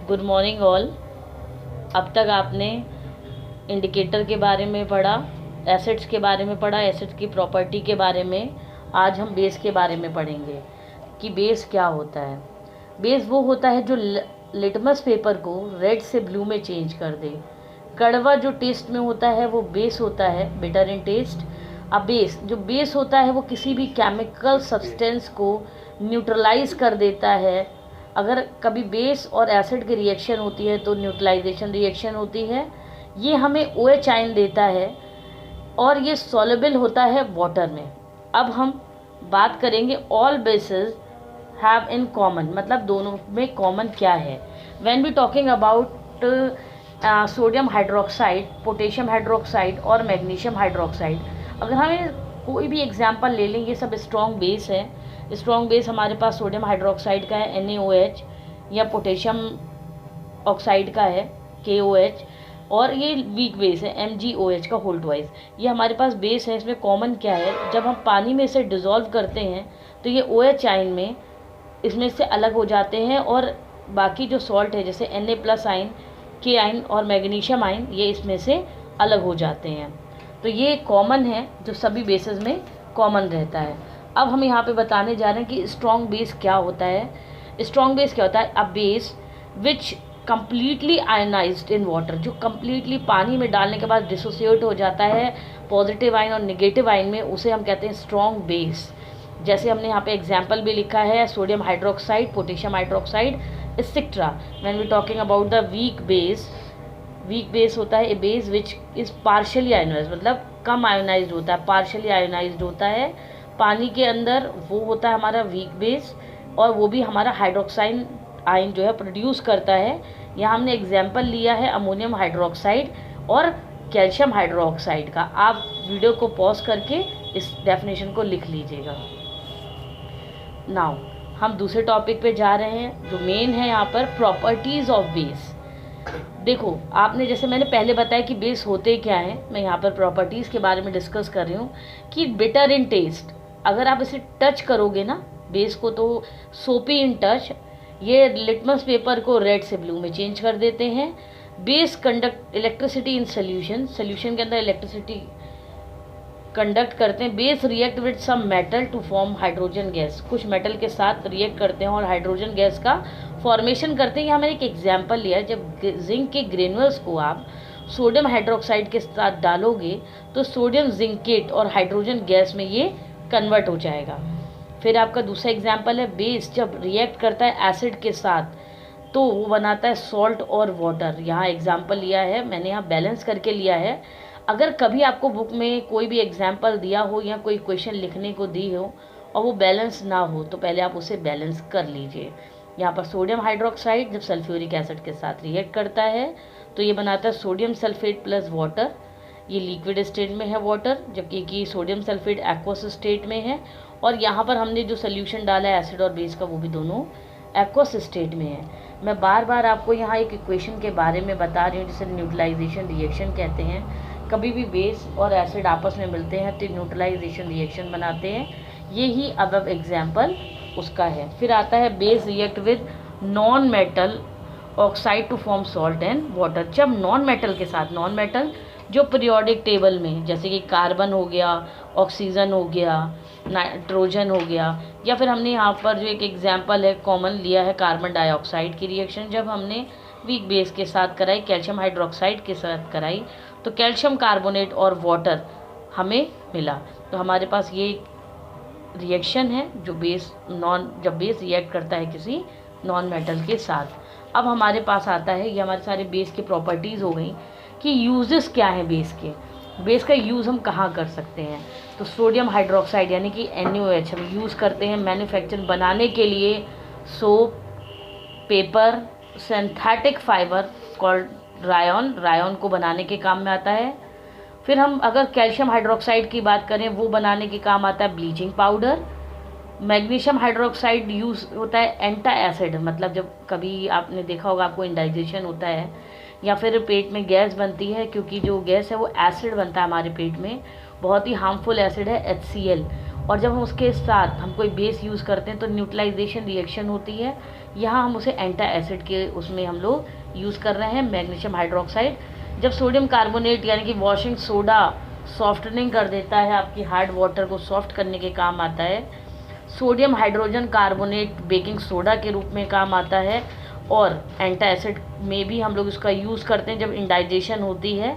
Good morning all. अब तक आपने इंडिकेटर के बारे में पढ़ा, एसिड्स के बारे में पढ़ा, एसिड्स की प्रॉपर्टी के बारे में। आज हम बेस के बारे में पढ़ेंगे कि बेस क्या होता है। बेस वो होता है जो लिटमस पेपर को रेड से ब्लू में चेंज कर दे। कड़वा जो टेस्ट में होता है वो बेस होता है, बिटर इन टेस्ट। अब बेस होता है वो किसी भी केमिकल सब्सटेंस को न्यूट्रलाइज कर देता है। अगर कभी बेस और एसिड की रिएक्शन होती है तो न्यूट्रलाइजेशन रिएक्शन होती है। ये हमें OH आयन देता है और ये सॉल्युबल होता है वाटर में। अब हम बात करेंगे all bases have in common, मतलब दोनों में कॉमन क्या है। When we talking about sodium hydroxide, potassium hydroxide और मैग्नीशियम हाइड्रोक्साइड, अगर हमें कोई भी एग्जांपल ले लें, ये सब स्ट्रॉन्ग बेस है। स्ट्रॉन्ग बेस हमारे पास सोडियम हाइड्रोक्साइड का है NaOH, या पोटेशियम ऑक्साइड का है KOH, और ये वीक बेस है MgOH का होल ट्वाइस। ये हमारे पास बेस है। इसमें कॉमन क्या है, जब हम पानी में इसे डिज़ोल्व करते हैं तो ये OH आयन में इसमें से अलग हो जाते हैं, और बाकी जो सॉल्ट है जैसे Na+ आयन, K आयन और मैग्नीशियम आयन, ये इसमें से अलग हो जाते हैं। तो ये कॉमन है जो सभी बेसेस में कॉमन रहता है। अब हम यहाँ पे बताने जा रहे हैं कि स्ट्रॉन्ग बेस क्या होता है। स्ट्रॉन्ग बेस क्या होता है? A base which completely ionised in water, जो कम्प्लीटली पानी में डालने के बाद डिसोसिएट हो जाता है पॉजिटिव आयन और नेगेटिव आयन में, उसे हम कहते हैं स्ट्रॉन्ग बेस। जैसे हमने यहाँ पे एग्जाम्पल भी लिखा है, sodium hydroxide, potassium hydroxide, etcetera. When we talking about the weak base होता है a base which is partially ionised, मतलब कम आयोनाइज्ड होता है, पार्शियली आयोनाइज्ड होता है पानी के अंदर, वो होता है हमारा वीक बेस। और वो भी हमारा हाइड्रोक्साइड आयन जो है प्रोड्यूस करता है। यहाँ हमने एग्जाम्पल लिया है अमोनियम हाइड्रोक्साइड और कैल्शियम हाइड्रोक्साइड का। आप वीडियो को पॉज करके इस डेफिनेशन को लिख लीजिएगा। नाउ हम दूसरे टॉपिक पे जा रहे हैं, जो मेन है यहाँ पर प्रॉपर्टीज़ ऑफ बेस। देखो, आपने जैसे मैंने पहले बताया कि बेस होते क्या हैं, मैं यहाँ पर प्रॉपर्टीज़ के बारे में डिस्कस कर रही हूँ कि बिटर इन टेस्ट। अगर आप इसे टच करोगे ना बेस को, तो सोपी इन टच, ये लिटमस पेपर को रेड से ब्लू में चेंज कर देते हैं। Base conduct electricity in solution के अंदर इलेक्ट्रिसिटी कंडक्ट करते हैं। Base react with some metal to form hydrogen gas, कुछ मेटल के साथ रिएक्ट करते हैं और हाइड्रोजन गैस का फॉर्मेशन करते हैं। यहाँ मैंने एक एग्जांपल लिया है, जब जिंक के ग्रेनुअल्स को आप सोडियम हाइड्रोक्साइड के साथ डालोगे तो सोडियम जिंकेट और हाइड्रोजन गैस में ये कन्वर्ट हो जाएगा। फिर आपका दूसरा एग्जांपल है, बेस जब रिएक्ट करता है एसिड के साथ तो वो बनाता है सॉल्ट और वाटर। यहाँ एग्जांपल लिया है मैंने, यहाँ बैलेंस करके लिया है। अगर कभी आपको बुक में कोई भी एग्जांपल दिया हो या कोई क्वेश्चन लिखने को दी हो और वो बैलेंस ना हो, तो पहले आप उसे बैलेंस कर लीजिए। यहाँ पर सोडियम हाइड्रोक्साइड जब सल्फ्यूरिक एसिड के साथ रिएक्ट करता है तो ये बनाता है सोडियम सल्फेट प्लस वाटर। ये लिक्विड स्टेट में है वाटर, जबकि कि सोडियम सल्फेट एक्वस स्टेट में है। और यहाँ पर हमने जो सोल्यूशन डाला है एसिड और बेस का, वो भी दोनों एक्वस स्टेट में है। मैं बार बार आपको यहाँ एक इक्वेशन के बारे में बता रही हूँ जिसे न्यूट्रलाइजेशन रिएक्शन कहते हैं। कभी भी बेस और एसिड आपस में मिलते हैं तो न्यूट्रलाइजेशन रिएक्शन बनाते हैं। ये ही अब एग्जाम्पल उसका है। फिर आता है base react with non metal oxide to form salt and water. जब नॉन मेटल के साथ, नॉन मेटल जो पीरियोडिक टेबल में, जैसे कि कार्बन हो गया, ऑक्सीजन हो गया, नाइट्रोजन हो गया, या फिर हमने यहाँ पर जो एक एग्जांपल है कॉमन लिया है कार्बन डाइऑक्साइड की रिएक्शन, जब हमने वीक बेस के साथ कराई, कैल्शियम हाइड्रोक्साइड के साथ कराई, तो कैल्शियम कार्बोनेट और वाटर हमें मिला। तो हमारे पास ये रिएक्शन है जो जब बेस रिएक्ट करता है किसी नॉन मेटल के साथ। अब हमारे पास आता है, ये हमारे सारे बेस की प्रॉपर्टीज़ हो गई कि यूजेस क्या हैं बेस के। बेस का यूज़ हम कहाँ कर सकते हैं? तो सोडियम हाइड्रोक्साइड यानी कि NaOH हम यूज़ करते हैं मैन्युफैक्चर बनाने के लिए soap, paper, synthetic fibre called Ryan को बनाने के काम में आता है। फिर हम अगर कैल्शियम हाइड्रोक्साइड की बात करें, वो बनाने के काम आता है bleaching powder. Magnesium hydroxide use होता है एंटा एसिड, मतलब जब कभी आपने देखा होगा आपको इंडाइजेशन होता है या फिर पेट में गैस बनती है, क्योंकि जो गैस है वो एसिड बनता है हमारे पेट में, बहुत ही हार्मफुल एसिड है HCl, और जब हम उसके साथ हम कोई बेस यूज़ करते हैं तो न्यूट्रलाइजेशन रिएक्शन होती है। यहाँ हम उसे एंटा एसिड के उसमें हम लोग यूज़ कर रहे हैं, मैग्नीशियम हाइड्रोक्साइड। जब सोडियम कार्बोनेट यानी कि वॉशिंग सोडा सॉफ्टनिंग कर देता है, आपकी हार्ड वाटर को सॉफ्ट करने के काम आता है। Sodium hydrogen carbonate baking soda के रूप में काम आता है। और एंटा एसिड में भी हम लोग इसका यूज़ करते हैं जब इंडाइजेशन होती है।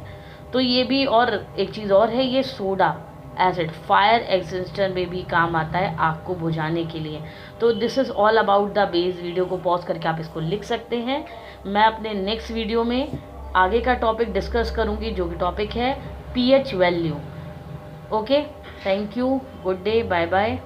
तो ये भी, और एक चीज़ और है, ये सोडा एसिड फायर एक्सटिंग्विशर में भी काम आता है आग को बुझाने के लिए। तो this is all about the base. Video को पॉज करके आप इसको लिख सकते हैं। मैं अपने नेक्स्ट वीडियो में आगे का टॉपिक डिस्कस करूँगी, जो कि टॉपिक है pH value. Okay, thank you, good day, bye bye.